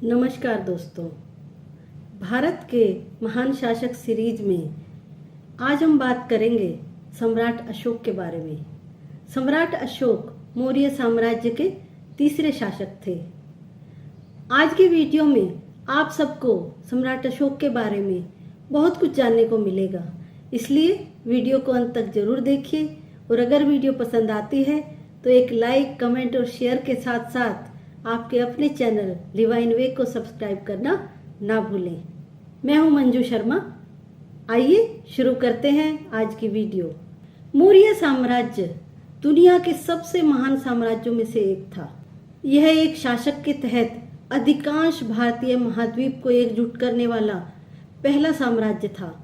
नमस्कार दोस्तों, भारत के महान शासक सीरीज में आज हम बात करेंगे सम्राट अशोक के बारे में। सम्राट अशोक मौर्य साम्राज्य के तीसरे शासक थे। आज की वीडियो में आप सबको सम्राट अशोक के बारे में बहुत कुछ जानने को मिलेगा, इसलिए वीडियो को अंत तक जरूर देखिए। और अगर वीडियो पसंद आती है तो एक लाइक, कमेंट और शेयर के साथ साथ आपके अपने चैनल डिवाइन वे को सब्सक्राइब करना ना भूलें। मैं हूं मंजू शर्मा। आइए शुरू करते हैं आज की वीडियो। मौर्य साम्राज्य दुनिया के सबसे महान साम्राज्यों में से एक था। यह एक शासक के तहत अधिकांश भारतीय महाद्वीप को एकजुट करने वाला पहला साम्राज्य था।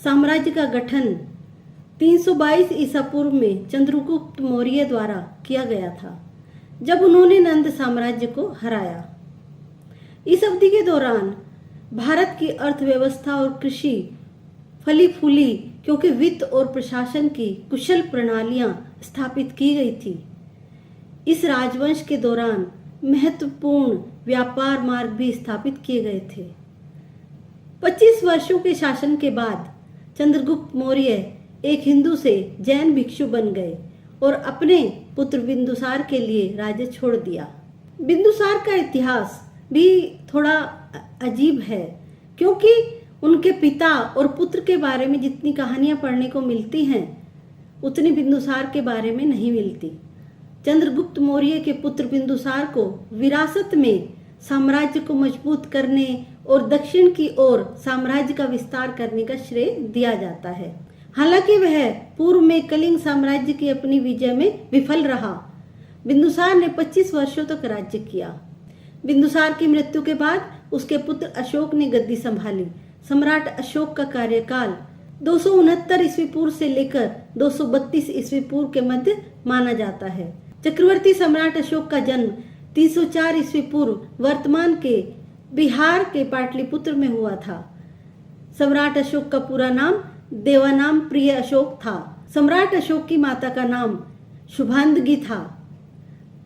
साम्राज्य का गठन 322 ईसा पूर्व में चंद्रगुप्त मौर्य द्वारा किया गया था, जब उन्होंने नंद साम्राज्य को हराया। इस अवधि के दौरान भारत की अर्थव्यवस्था और कृषि फली फूली, क्योंकि वित्त और प्रशासन की कुशल प्रणालियां स्थापित की गई थी। इस राजवंश के दौरान महत्वपूर्ण व्यापार मार्ग भी स्थापित किए गए थे। 25 वर्षों के शासन के बाद चंद्रगुप्त मौर्य एक हिंदू से जैन भिक्षु बन गए और अपने पुत्र बिंदुसार के लिए राज्य छोड़ दिया। बिंदुसार का इतिहास भी थोड़ा अजीब है, क्योंकि उनके पिता और पुत्र के बारे में जितनी कहानियां पढ़ने को मिलती हैं उतनी बिंदुसार के बारे में नहीं मिलती। चंद्रगुप्त मौर्य के पुत्र बिंदुसार को विरासत में साम्राज्य को मजबूत करने और दक्षिण की ओर साम्राज्य का विस्तार करने का श्रेय दिया जाता है। हालांकि वह पूर्व में कलिंग साम्राज्य की अपनी विजय में विफल रहा। बिंदुसार ने 25 वर्षों तक राज्य किया। बिंदुसार की मृत्यु के बाद उसके पुत्र अशोक ने गद्दी संभाली। सम्राट अशोक का कार्यकाल 269 ईस्वी पूर्व से लेकर 232 ईस्वी पूर्व के मध्य माना जाता है। चक्रवर्ती सम्राट अशोक का जन्म 304 ईस्वी पूर्व वर्तमान के बिहार के पाटलिपुत्र में हुआ था। सम्राट अशोक का पूरा नाम देवानाम प्रिय अशोक था। सम्राट अशोक की माता का नाम शुभांगी था।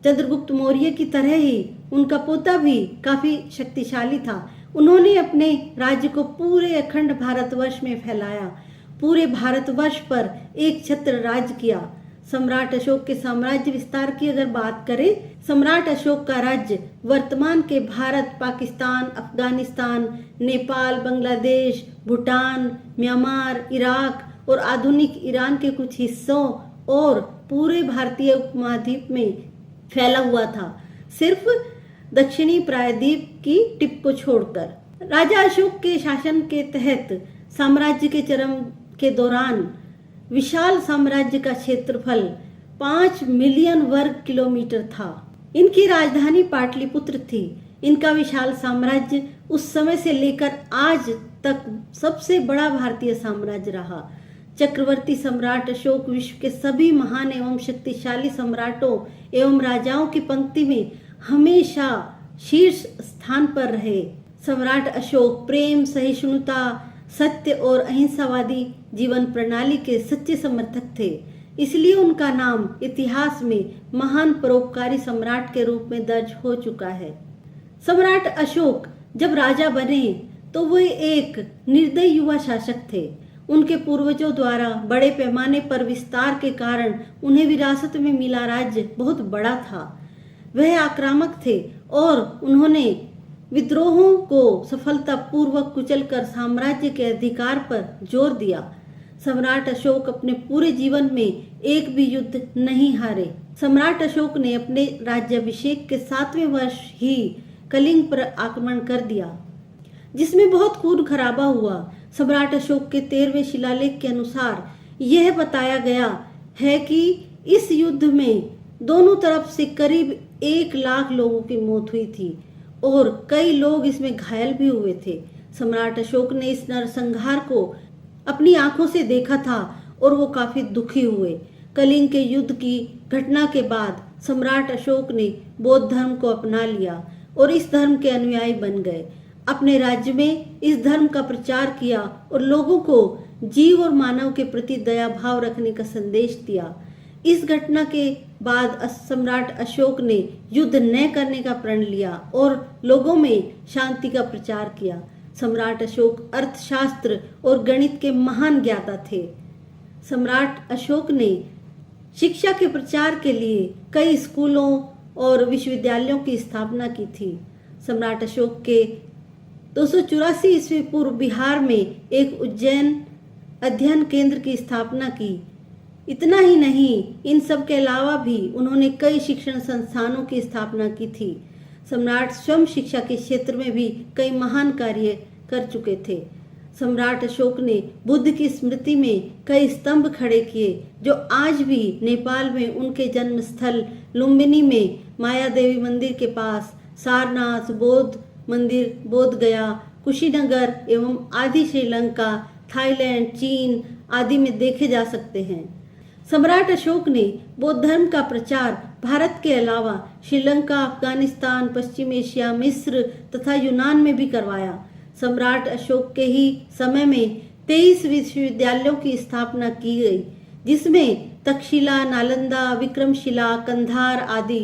चंद्रगुप्त मौर्य की तरह ही उनका पोता भी काफी शक्तिशाली था। उन्होंने अपने राज्य को पूरे अखंड भारतवर्ष में फैलाया, पूरे भारतवर्ष पर एक छत्र राज किया। सम्राट अशोक के साम्राज्य विस्तार की अगर बात करें, सम्राट अशोक का राज्य वर्तमान के भारत, पाकिस्तान, अफगानिस्तान, नेपाल, बांग्लादेश, भूटान, म्यांमार, इराक और आधुनिक ईरान के कुछ हिस्सों और पूरे भारतीय उपमहाद्वीप में फैला हुआ था, सिर्फ दक्षिणी प्रायद्वीप की टिप को छोड़कर। राजा अशोक के शासन के तहत साम्राज्य के चरम के दौरान विशाल साम्राज्य का क्षेत्रफल 5 मिलियन वर्ग किलोमीटर था। इनकी राजधानी पाटलिपुत्र थी। इनका विशाल साम्राज्य उस समय से लेकर आज तक सबसे बड़ा भारतीय साम्राज्य रहा। चक्रवर्ती सम्राट अशोक विश्व के सभी महान एवं शक्तिशाली सम्राटों एवं राजाओं की पंक्ति में हमेशा शीर्ष स्थान पर रहे। सम्राट अशोक प्रेम, सहिष्णुता, सत्य और अहिंसावादी जीवन प्रणाली के सच्चे समर्थक थे। इसलिए उनका नाम इतिहास में महान परोपकारी सम्राट के रूप में दर्ज हो चुका है। सम्राट अशोक जब राजा बने तो वे एक निर्दयी युवा शासक थे। उनके पूर्वजों द्वारा बड़े पैमाने पर विस्तार के कारण उन्हें विरासत में मिला राज्य बहुत बड़ा था। वह आक्रामक थे और उन्होंने विद्रोहों को सफलतापूर्वक कुचलकर साम्राज्य के अधिकार पर जोर दिया। सम्राट अशोक अपने पूरे जीवन में एक भी युद्ध नहीं हारे। सम्राट अशोक ने अपने राज्याभिषेक के 7वें वर्ष ही कलिंग पर आक्रमण कर दिया, जिसमें बहुत खून खराबा हुआ। सम्राट अशोक के 13वें शिलालेख के अनुसार यह बताया गया है कि इस युद्ध में दोनों तरफ से करीब 1 लाख लोगों की मौत हुई थी और कई लोग इसमें घायल भी हुए थे। सम्राट अशोक ने इस नरसंहार को अपनी आंखों से देखा था और वो काफी दुखी हुए। कलिंग के युद्ध की घटना के बाद सम्राट अशोक ने बौद्ध धर्म को अपना लिया और इस धर्म के अनुयायी बन गए। अपने राज्य में इस धर्म का प्रचार किया और लोगों को जीव और मानव के प्रति दया भाव रखने का संदेश दिया। इस घटना के बाद सम्राट अशोक ने युद्ध न करने का प्रण लिया और लोगों में शांति का प्रचार किया। सम्राट अशोक अर्थशास्त्र और गणित के महान ज्ञाता थे। सम्राट अशोक ने शिक्षा के प्रचार के लिए कई स्कूलों और विश्वविद्यालयों की स्थापना की थी। सम्राट अशोक के 284 ईस्वी पूर्व बिहार में एक उज्जैन अध्ययन केंद्र की स्थापना की। इतना ही नहीं, इन सब के अलावा भी उन्होंने कई शिक्षण संस्थानों की स्थापना की थी। सम्राट स्वयं शिक्षा के क्षेत्र में भी कई महान कार्य कर चुके थे। सम्राट अशोक ने बुद्ध की स्मृति में कई स्तंभ खड़े किए, जो आज भी नेपाल में उनके जन्म स्थल लुम्बिनी में माया देवी मंदिर के पास, सारनाथ, बौद्ध मंदिर बोध गया, कुशीनगर एवं आदि श्रीलंका, थाईलैंड, चीन आदि में देखे जा सकते हैं। सम्राट अशोक ने बौद्ध धर्म का प्रचार भारत के अलावा श्रीलंका, अफगानिस्तान, पश्चिम एशिया, मिस्र तथा यूनान में भी करवाया। सम्राट अशोक के ही समय में 23 विश्वविद्यालयों की स्थापना की गई, जिसमें तक्षशिला, नालंदा, विक्रमशिला, कंधार आदि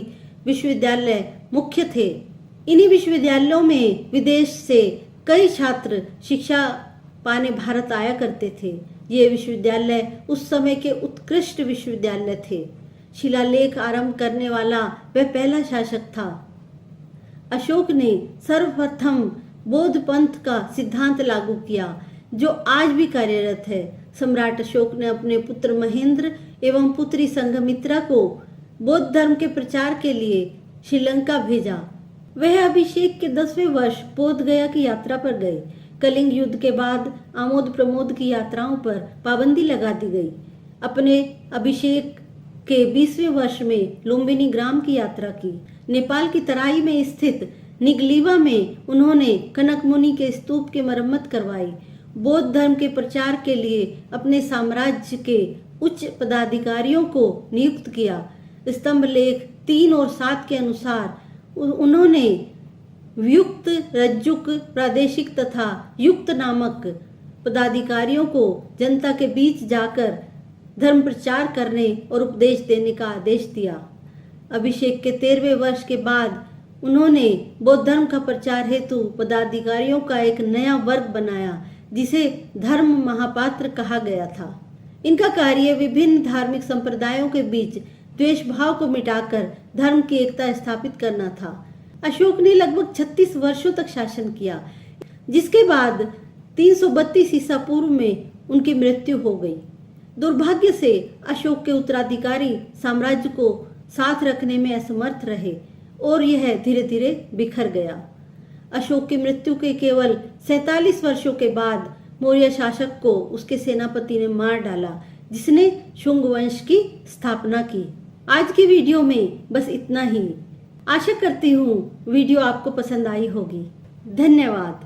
विश्वविद्यालय मुख्य थे। इन्हीं विश्वविद्यालयों में विदेश से कई छात्र शिक्षा पाने भारत आया करते थे। ये विश्वविद्यालय उस समय के उत्कृष्ट विश्वविद्यालय थे। शिलालेख आरंभ करने वाला वह पहला शासक था। अशोक ने सर्वप्रथम बौद्ध पंथ का सिद्धांत लागू किया, जो आज भी कार्यरत है। सम्राट अशोक ने अपने पुत्र महेंद्र एवं पुत्री संघमित्रा को बौद्ध धर्म के प्रचार के लिए श्रीलंका भेजा। वह अभिषेक के 10वें वर्ष बोध गया की यात्रा पर गए। कलिंग युद्ध के बाद आमोद प्रमोद की यात्राओं पर पाबंदी लगा दी गई। अपने अभिषेक के 20वें वर्ष में लुम्बिनी ग्राम की यात्रा की। नेपाल की तराई में स्थित निगलीवा में उन्होंने कनक मुनि के स्तूप की मरम्मत करवाई। बौद्ध धर्म के प्रचार के लिए अपने साम्राज्य के उच्च पदाधिकारियों को नियुक्त किया। स्तंभ लेख 3 और 7 के अनुसार उन्होंने व्युक्त, रज्जुक, प्रादेशिक तथा युक्त नामक पदाधिकारियों को जनता के बीच जाकर धर्म प्रचार करने और उपदेश देने का आदेश दिया। अभिषेक के 13वें वर्ष के बाद उन्होंने बौद्ध धर्म का प्रचार हेतु पदाधिकारियों का एक नया वर्ग बनाया, जिसे धर्म महापात्र कहा गया था। इनका कार्य विभिन्न धार्मिक संप्रदायों के बीच द्वेष भाव को मिटाकर धर्म की एकता स्थापित करना था। अशोक ने लगभग 36 वर्षों तक शासन किया, जिसके बाद 332 ईसा पूर्व में उनकी मृत्यु हो गई। दुर्भाग्य से अशोक के उत्तराधिकारी साम्राज्य को साथ रखने में असमर्थ रहे और यह धीरे धीरे बिखर गया। अशोक की मृत्यु के केवल 47 वर्षों के बाद मौर्य शासक को उसके सेनापति ने मार डाला, जिसने शुंग वंश की स्थापना की। आज की वीडियो में बस इतना ही। आशा करती हूँ वीडियो आपको पसंद आई होगी। धन्यवाद।